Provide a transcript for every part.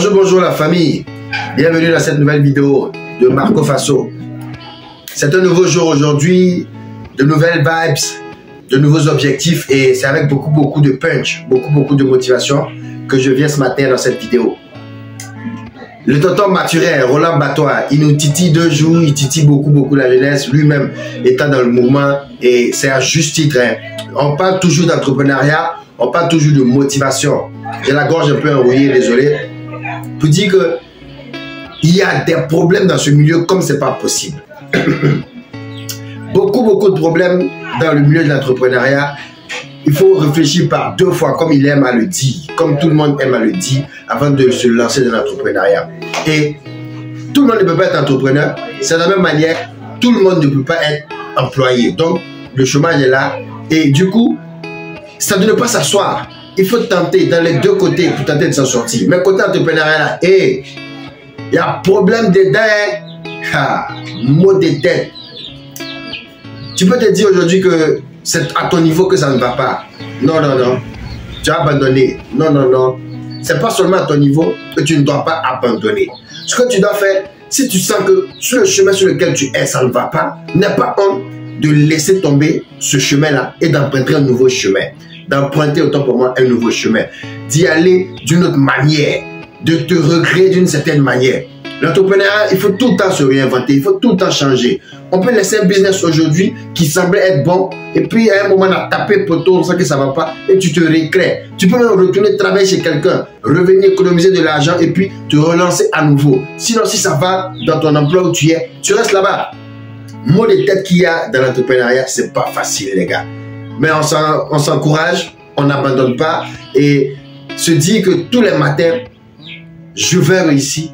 Bonjour la famille, bienvenue dans cette nouvelle vidéo de Marco Faso. C'est un nouveau jour aujourd'hui, de nouvelles vibes, de nouveaux objectifs et c'est avec beaucoup de punch, beaucoup de motivation que je viens ce matin dans cette vidéo. Le tonton Mathurin, Roland Batois, il nous titille 2 jours, il titille beaucoup la jeunesse, lui-même étant dans le mouvement et c'est à juste titre. Hein. On parle toujours d'entrepreneuriat, on parle toujours de motivation. J'ai la gorge un peu enrouillée, désolé. Pour dire que il y a des problèmes dans ce milieu comme c'est pas possible. beaucoup de problèmes dans le milieu de l'entrepreneuriat. Il faut réfléchir par 2 fois comme il aime à le dire, comme tout le monde aime à le dire avant de se lancer dans l'entrepreneuriat. Et tout le monde ne peut pas être entrepreneur. C'est de la même manière, tout le monde ne peut pas être employé. Donc, le chômage est là. Et du coup, ça de ne pas s'asseoir. Il faut tenter dans les 2 côtés pour tenter de s'en sortir. Mais côté entrepreneuriat, il y a problème dedans. Mot de tête. Tu peux te dire aujourd'hui que c'est à ton niveau que ça ne va pas. Non. Tu as abandonné. Non. C'est pas seulement à ton niveau que tu ne dois pas abandonner. Ce que tu dois faire, si tu sens que sur le chemin sur lequel tu es, ça ne va pas, n'aie pas honte de laisser tomber ce chemin-là et d'emprunter un nouveau chemin. D'emprunter autant pour moi un nouveau chemin. D'y aller d'une autre manière. De te recréer d'une certaine manière. L'entrepreneuriat, il faut tout le temps se réinventer, il faut tout le temps changer. On peut laisser un business aujourd'hui qui semblait être bon et puis à un moment on a tapé poteau, on sent que ça ne va pas et tu te recrées. Tu peux même retourner travailler chez quelqu'un, revenir économiser de l'argent et puis te relancer à nouveau. Sinon si ça va dans ton emploi où tu es, tu restes là-bas. Mot de tête qu'il y a dans l'entrepreneuriat, c'est pas facile les gars. Mais on s'encourage, on n'abandonne pas et se dire que tous les matins, je vais réussir.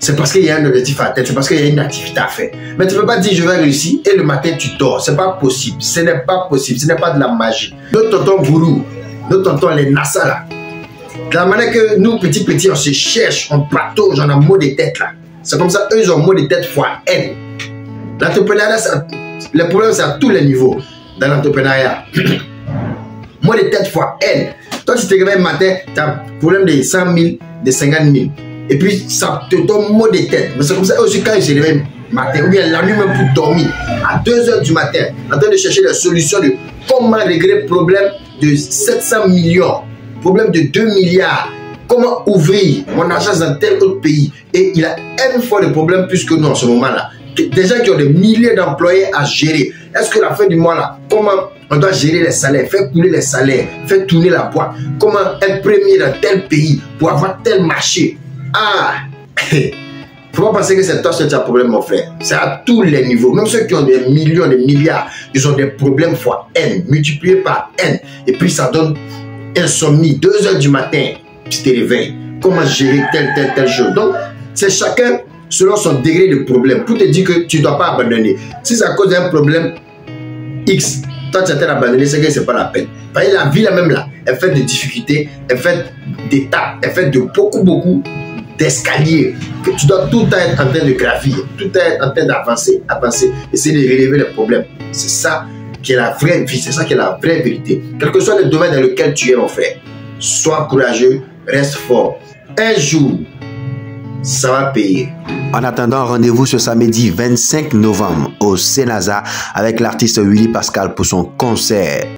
C'est parce qu'il y a un objectif à atteindre, c'est parce qu'il y a une activité à faire. Mais tu ne peux pas dire je vais réussir et le matin tu dors. C'est pas possible. Ce n'est pas possible. Ce n'est pas de la magie. Notre tonton Gourou, notre tonton les NASA là. De la manière que nous, petits, on se cherche, on patauge, on a mot de tête là. C'est comme ça, eux ils ont mot de tête fois N. L'entrepreneuriat, le problème c'est à tous les niveaux dans l'entrepreneuriat. Mot de tête fois N. Toi tu te réveilles le matin, tu as un problème de 100 000, de 50 000. Et puis, ça te donne mot de tête. Mais c'est comme ça aussi quand il se réveille le matin, ou bien la nuit même pour dormir, à 2 h du matin, en train de chercher des solutions de comment régler le problème de 700 millions, problème de 2 milliards, comment ouvrir mon agence dans tel autre pays. Et il a une fois de problème plus que nous en ce moment-là. Des gens qui ont des milliers d'employés à gérer. Est-ce que la fin du mois là, comment on doit gérer les salaires, faire couler les salaires, faire tourner la boîte, comment être premier dans tel pays pour avoir tel marché. Faut pas penser que c'est toi seul qui as problème mon frère. C'est à tous les niveaux. Même ceux qui ont des millions, des milliards, ils ont des problèmes fois N, multipliés par N. Et puis ça donne insomnie. 2 h du matin, tu te réveilles. Comment gérer telle chose. Donc, c'est chacun selon son degré de problème. Pour te dire que tu ne dois pas abandonner. Si c'est à cause d'un problème X, toi tu as abandonné, c'est que c'est pas la peine. Parce que la vie là même là, elle fait des difficultés, elle fait d'étapes, elle fait de beaucoup d'escaliers que tu dois tout le temps être en train de gravir, tout le temps être en train d'avancer, essayer de relever les problèmes. C'est ça qui est la vraie vie, c'est ça qui est la vraie vérité. Quel que soit le domaine dans lequel tu es mon frère, sois courageux, reste fort. Un jour, ça va payer. En attendant, rendez-vous ce samedi 25 novembre au Sénasa avec l'artiste Willy Pascal pour son concert.